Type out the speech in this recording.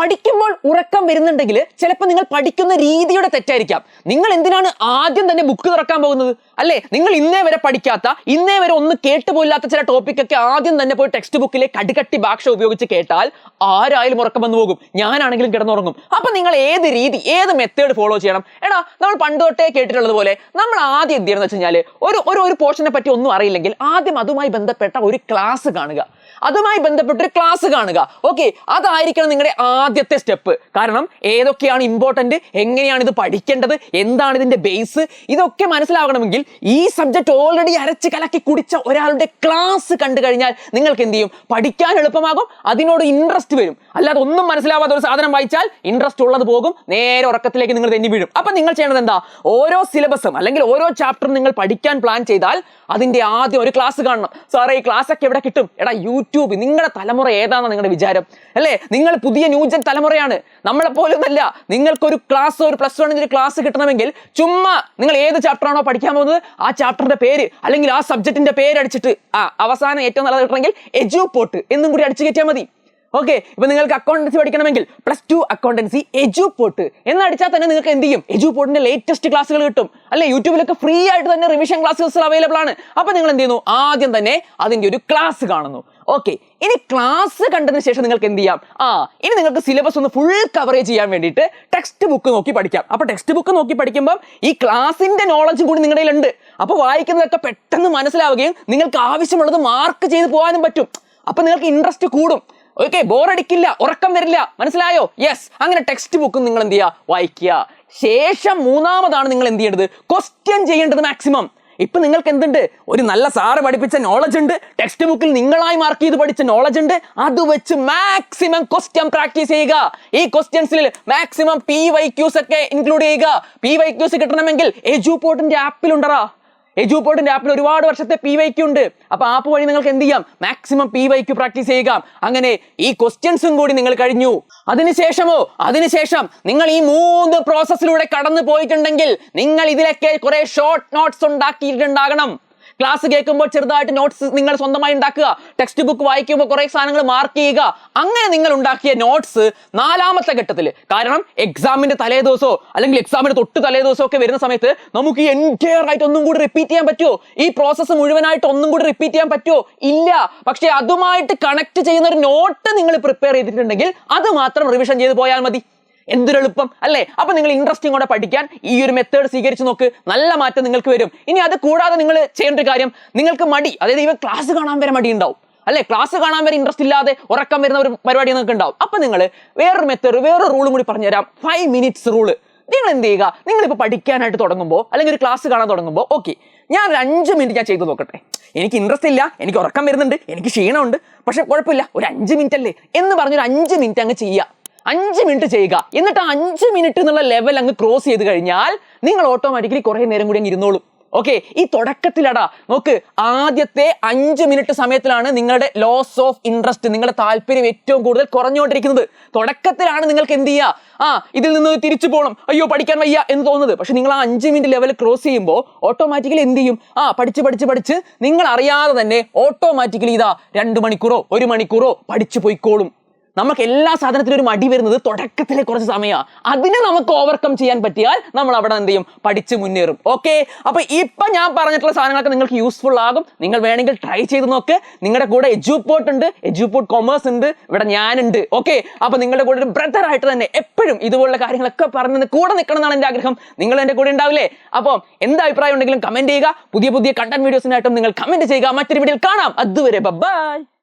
പഠിക്കുമ്പോൾ ഉറക്കം വരുന്നുണ്ടെങ്കിൽ ചിലപ്പോൾ നിങ്ങൾ പഠിക്കുന്ന രീതിയുടെ തെറ്റായിരിക്കാം. നിങ്ങൾ എന്തിനാണ് ആദ്യം തന്നെ ബുക്ക് തുറക്കാൻ പോകുന്നത്? അല്ലേ, നിങ്ങൾ ഇന്നേ വരെ പഠിക്കാത്ത, ഇന്നേ വരെ ഒന്നും കേട്ടുപോയില്ലാത്ത ചില ടോപ്പിക്കൊക്കെ ആദ്യം തന്നെ പോയി ടെക്സ്റ്റ് ബുക്കിലെ കടുകട്ടി ഭാഷ ഉപയോഗിച്ച് കേട്ടാൽ ആരായാലും ഉറക്കം വന്നു പോകും. ഞാനാണെങ്കിലും കിടന്നുറങ്ങും. അപ്പൊ നിങ്ങൾ ഏത് രീതി, ഏത് മെത്തേഡ് ഫോളോ ചെയ്യണം? നമ്മൾ പണ്ട് തൊട്ടേ കേട്ടിട്ടുള്ളത് പോലെ നമ്മൾ ആദ്യം എന്ത് ചെയ്യണമെന്ന് വെച്ച് കഴിഞ്ഞാൽ ഒരു പോർഷനെ പറ്റി ഒന്നും അറിയില്ലെങ്കിൽ ആദ്യം അതുമായി ബന്ധപ്പെട്ട ഒരു ക്ലാസ് കാണുക. ഓക്കെ, അതായിരിക്കണം നിങ്ങളുടെ ആദ്യത്തെ സ്റ്റെപ്പ്. കാരണം ഏതൊക്കെയാണ് ഇമ്പോർട്ടന്റ്, എങ്ങനെയാണ് ഇത് പഠിക്കേണ്ടത്, എന്താണ് ഇതിന്റെ ബേസ്, ഇതൊക്കെ മനസ്സിലാകണമെങ്കിൽ ഈ സബ്ജക്ട് ഓൾറെഡി അരച്ച് കലക്കി കുടിച്ച ഒരാളുടെ ക്ലാസ് കണ്ടു കഴിഞ്ഞാൽ നിങ്ങൾക്ക് എന്ത് ചെയ്യും? പഠിക്കാൻ എളുപ്പമാകും, അതിനോട് ഇൻട്രസ്റ്റ് വരും. അല്ലാതെ ഒന്നും മനസ്സിലാവാത്ത ഒരു സാധനം വായിച്ചാൽ ഇൻട്രസ്റ്റ് ഉള്ളത് പോകും, നേരെ ഉറക്കത്തിലേക്ക് നിങ്ങൾ തെന്നി വീഴും. അപ്പൊ നിങ്ങൾ ചെയ്യേണ്ടത് എന്താ? ഓരോ സിലബസും അല്ലെങ്കിൽ ഓരോ ചാപ്റ്ററും നിങ്ങൾ പഠിക്കാൻ പ്ലാൻ ചെയ്താൽ അതിന്റെ ആദ്യം ഒരു ക്ലാസ് കാണണം. സാറേ, ഈ ക്ലാസ് ഒക്കെ എവിടെ കിട്ടും? യൂട്യൂബ്. നിങ്ങളുടെ തലമുറ ഏതാണെന്ന് നിങ്ങളുടെ വിചാരം? അല്ലേ, നിങ്ങൾ പുതിയ ന്യൂജൻ തലമുറയാണ്, നമ്മളെ പോലും അല്ല. നിങ്ങൾക്കൊരു ക്ലാസ്, ഒരു +1 ക്ലാസ് കിട്ടണമെങ്കിൽ ചുമ്മാ നിങ്ങൾ ഏത് ചാപ്റ്റർ ആണോ പഠിക്കാൻ പോകുന്നത് ആ ചാപ്റ്ററിന്റെ പേര് അല്ലെങ്കിൽ ആ സബ്ജക്റ്റിന്റെ പേര് അടിച്ചിട്ട് അവസാനം ഏറ്റവും നല്ലത് കിട്ടണമെങ്കിൽ എജുപോർട്ട് എന്നും കൂടി അടിച്ചു കയറ്റിയാൽ മതി. ഓക്കെ, ഇപ്പൊ നിങ്ങൾക്ക് അക്കൗണ്ടൻസി പഠിക്കണമെങ്കിൽ +2 അക്കൗണ്ടൻസി എജുപോർട്ട് എന്നടിച്ചാൽ തന്നെ നിങ്ങൾക്ക് എന്ത് ചെയ്യും? എജുപോർട്ടിന്റെ ലേറ്റസ്റ്റ് ക്ലാസ്സുകൾ കിട്ടും. അല്ലെ, യൂട്യൂബിലൊക്കെ ഫ്രീ ആയിട്ട് തന്നെ റിവിഷൻ ക്ലാസ്സസ് അവൈലബിൾ ആണ്. അപ്പൊ നിങ്ങൾ എന്ത് ചെയ്യുന്നു? ആദ്യം തന്നെ അതിന്റെ ഒരു ക്ലാസ് കാണുന്നു. ഓക്കെ, ഇനി ക്ലാസ് കണ്ടതിന് ശേഷം നിങ്ങൾക്ക് എന്ത് ചെയ്യാം? ഇനി നിങ്ങൾക്ക് സിലബസ് ഒന്ന് ഫുൾ കവറേജ് ചെയ്യാൻ വേണ്ടിയിട്ട് ടെക്സ്റ്റ് ബുക്ക് നോക്കി പഠിക്കാം. അപ്പൊ ടെക്സ്റ്റ് ബുക്ക് നോക്കി പഠിക്കുമ്പോൾ ഈ ക്ലാസിന്റെ നോളജും കൂടി നിങ്ങളുടെ കയ്യിലുണ്ട്. അപ്പൊ വായിക്കുന്നതൊക്കെ പെട്ടെന്ന് മനസ്സിലാവുകയും നിങ്ങൾക്ക് ആവശ്യമുള്ളത് മാർക്ക് ചെയ്ത് പോകാനും പറ്റും. അപ്പൊ നിങ്ങൾക്ക് ഇൻട്രസ്റ്റ് കൂടും. ഓക്കെ, ബോറടിക്കില്ല, ഉറക്കം വരില്ല. മനസ്സിലായോ? യെസ്. അങ്ങനെ ടെക്സ്റ്റ് ബുക്കും നിങ്ങൾ എന്ത് ചെയ്യുക? വായിക്കുക. ശേഷം മൂന്നാമതാണ് നിങ്ങൾ എന്ത് ചെയ്യേണ്ടത്? ക്വസ്റ്റ്യൻ ചെയ്യേണ്ടത് മാക്സിമം. ഇപ്പൊ നിങ്ങൾക്ക് എന്തുണ്ട്? ഒരു നല്ല സാറ് പഠിപ്പിച്ച നോളജ് ഉണ്ട്, ടെക്സ്റ്റ് ബുക്കിൽ നിങ്ങളായി മാർക്ക് ചെയ്ത് പഠിച്ച നോളജ് ഉണ്ട്. അത് വെച്ച് മാക്സിമം ക്വസ്റ്റ്യൻ പ്രാക്ടീസ് ചെയ്യുക. ഈ ക്വസ്റ്റ്യൻസിൽ മാക്സിമം PYQs ഒക്കെ ഇൻക്ലൂഡ് ചെയ്യുക. PYQs കിട്ടണമെങ്കിൽ എജുപോർട്ടിന്റെ ആപ്പിലുണ്ടറാ. എജുപോർട്ടിന്റെ ആപ്പിൽ ഒരുപാട് വർഷത്തെ PYQ ഉണ്ട്. അപ്പൊ ആപ്പ് വഴി നിങ്ങൾക്ക് എന്ത് ചെയ്യാം? മാക്സിമം PYQ പ്രാക്ടീസ് ചെയ്യുക. അങ്ങനെ ഈ ക്വസ്റ്റ്യൻസും കൂടി നിങ്ങൾ കഴിഞ്ഞു. അതിനുശേഷം നിങ്ങൾ ഈ 3 പ്രോസസ്സിലൂടെ കടന്നു പോയിട്ടുണ്ടെങ്കിൽ നിങ്ങൾ ഇതിലൊക്കെ കുറെ ഷോർട്ട് നോട്ട്സ് ഉണ്ടാക്കിയിട്ടുണ്ടാകണം. ക്ലാസ് കേൾക്കുമ്പോൾ ചെറുതായിട്ട് നോട്ട്സ് നിങ്ങൾ സ്വന്തമായി ഉണ്ടാക്കുക. ടെക്സ്റ്റ് ബുക്ക് വായിക്കുമ്പോൾ കുറെ സാധനങ്ങൾ മാർക്ക് ചെയ്യുക. അങ്ങനെ നിങ്ങൾ ഉണ്ടാക്കിയ നോട്ട്സ് 4ാമത്തെ ഘട്ടത്തിൽ, കാരണം എക്സാമിന്റെ തലേ ദിവസമോ അല്ലെങ്കിൽ എക്സാമിന്റെ തൊട്ട് തലേ ദിവസമോ ഒക്കെ വരുന്ന സമയത്ത് നമുക്ക് ഈ എൻറ്റയർ ആയിട്ട് ഒന്നും കൂടി റിപ്പീറ്റ് ചെയ്യാൻ പറ്റുമോ? ഈ പ്രോസസ്സ് മുഴുവനായിട്ട് ഒന്നും കൂടി റിപ്പീറ്റ് ചെയ്യാൻ പറ്റുമോ? ഇല്ല. പക്ഷെ അതുമായിട്ട് കണക്ട് ചെയ്യുന്ന ഒരു നോട്ട് നിങ്ങൾ പ്രിപ്പയർ ചെയ്തിട്ടുണ്ടെങ്കിൽ അത് മാത്രം റിവിഷൻ ചെയ്ത് പോയാൽ മതി. എന്തൊരെളുപ്പം അല്ലേ? അപ്പൊ നിങ്ങൾ ഇൻട്രസ്റ്റിംഗോടെ പഠിക്കാൻ ഈ ഒരു മെത്തേഡ് സ്വീകരിച്ച് നോക്ക്. നല്ല മാറ്റം നിങ്ങൾക്ക് വരും. ഇനി അത് കൂടാതെ നിങ്ങൾ ചെയ്യേണ്ട ഒരു കാര്യം, നിങ്ങൾക്ക് മടി, അതായത് ഇവ ക്ലാസ് കാണാൻ വരെ മടി ഉണ്ടാവും അല്ലെ, ക്ലാസ് കാണാൻ വരെ ഇൻട്രസ്റ്റ് ഇല്ലാതെ ഉറക്കം വരുന്ന ഒരു പരിപാടി നിങ്ങൾക്ക് ഉണ്ടാവും. അപ്പൊ നിങ്ങൾ വേറൊരു മെത്തേഡ്, വേറൊരു റൂളും കൂടി പറഞ്ഞുതരാം. 5 minutes റൂള്. നിങ്ങൾ എന്ത് ചെയ്യുക? നിങ്ങളിപ്പോൾ പഠിക്കാനായിട്ട് തുടങ്ങുമ്പോൾ അല്ലെങ്കിൽ ഒരു ക്ലാസ് കാണാൻ തുടങ്ങുമ്പോൾ, ഓക്കെ, ഞാൻ ഒരു 5 മിനിറ്റ് ഞാൻ ചെയ്തു നോക്കട്ടെ. എനിക്ക് ഇൻട്രസ്റ്റ് ഇല്ല, എനിക്ക് ഉറക്കം വരുന്നുണ്ട്, എനിക്ക് ക്ഷീണമുണ്ട്, പക്ഷെ കുഴപ്പമില്ല, ഒരു 5 മിനിറ്റ് അല്ലേ എന്ന് പറഞ്ഞൊരു 5 മിനിറ്റ് അങ്ങ് ചെയ്യുക. 5 മിനിറ്റ് ചെയ്യുക. എന്നിട്ട് 5 മിനിറ്റ് എന്നുള്ള ലെവൽ അങ്ങ് ക്രോസ് ചെയ്ത് കഴിഞ്ഞാൽ നിങ്ങൾ ഓട്ടോമാറ്റിക്കലി കുറെ നേരം കൂടി അങ്ങ് ഇരുന്നോളും. ഓക്കെ, ഈ തുടക്കത്തിലടാ നോക്ക്, ആദ്യത്തെ 5 മിനിറ്റ് സമയത്തിലാണ് നിങ്ങളുടെ ലോസ് ഓഫ് ഇൻട്രസ്റ്റ്, നിങ്ങളുടെ താല്പര്യം ഏറ്റവും കൂടുതൽ കുറഞ്ഞുകൊണ്ടിരിക്കുന്നത്. തുടക്കത്തിലാണ് നിങ്ങൾക്ക് എന്ത് ചെയ്യുക? ഇതിൽ നിന്ന് തിരിച്ചു പോകണം, അയ്യോ പഠിക്കാൻ വയ്യ എന്ന് തോന്നുന്നത്. പക്ഷെ നിങ്ങൾ ആ 5 മിനിറ്റ് ലെവൽ ക്രോസ് ചെയ്യുമ്പോൾ ഓട്ടോമാറ്റിക്കലി എന്ത് ചെയ്യും? പഠിച്ച് നിങ്ങൾ അറിയാതെ തന്നെ ഓട്ടോമാറ്റിക്കലി 2 മണിക്കൂറോ 1 മണിക്കൂറോ പഠിച്ചു പോയിക്കോളും. നമുക്ക് എല്ലാ സാധനത്തിലും ഒരു മടി വരുന്നത് തുടക്കത്തിലെ കുറച്ച് സമയമാണ്. അതിനെ നമുക്ക് ഓവർകം ചെയ്യാൻ പറ്റിയാൽ നമ്മൾ അവിടെ എന്ത് ചെയ്യും? പഠിച്ച് മുന്നേറും. ഓക്കെ, അപ്പൊ ഇപ്പൊ ഞാൻ പറഞ്ഞിട്ടുള്ള സാധനങ്ങളൊക്കെ നിങ്ങൾക്ക് യൂസ്ഫുൾ ആകും. നിങ്ങൾ വേണമെങ്കിൽ ട്രൈ ചെയ്ത് നോക്ക്. നിങ്ങളുടെ കൂടെ എജുപോർട്ട് ഉണ്ട്, എജുപോർട്ട് കൊമേഴ്സ് ഉണ്ട്, ഇവിടെ ഞാനുണ്ട്. ഓക്കെ, അപ്പൊ നിങ്ങളുടെ കൂടെ ഒരു ബ്രദർ ആയിട്ട് തന്നെ എപ്പോഴും ഇതുപോലുള്ള കാര്യങ്ങളൊക്കെ പറഞ്ഞ് കൂടെ നിൽക്കണം എന്നാണ് എൻ്റെ ആഗ്രഹം. നിങ്ങൾ എൻ്റെ കൂടെ ഉണ്ടാവില്ലേ? അപ്പോൾ എന്താ അഭിപ്രായം ഉണ്ടെങ്കിലും കമന്റ് ചെയ്യുക. പുതിയ കണ്ടന്റ് വീഡിയോസിനായിട്ടും നിങ്ങൾ കമന്റ് ചെയ്യുക. മറ്റൊരു വീഡിയോയിൽ കാണാം. അതുവരെ ബൈ.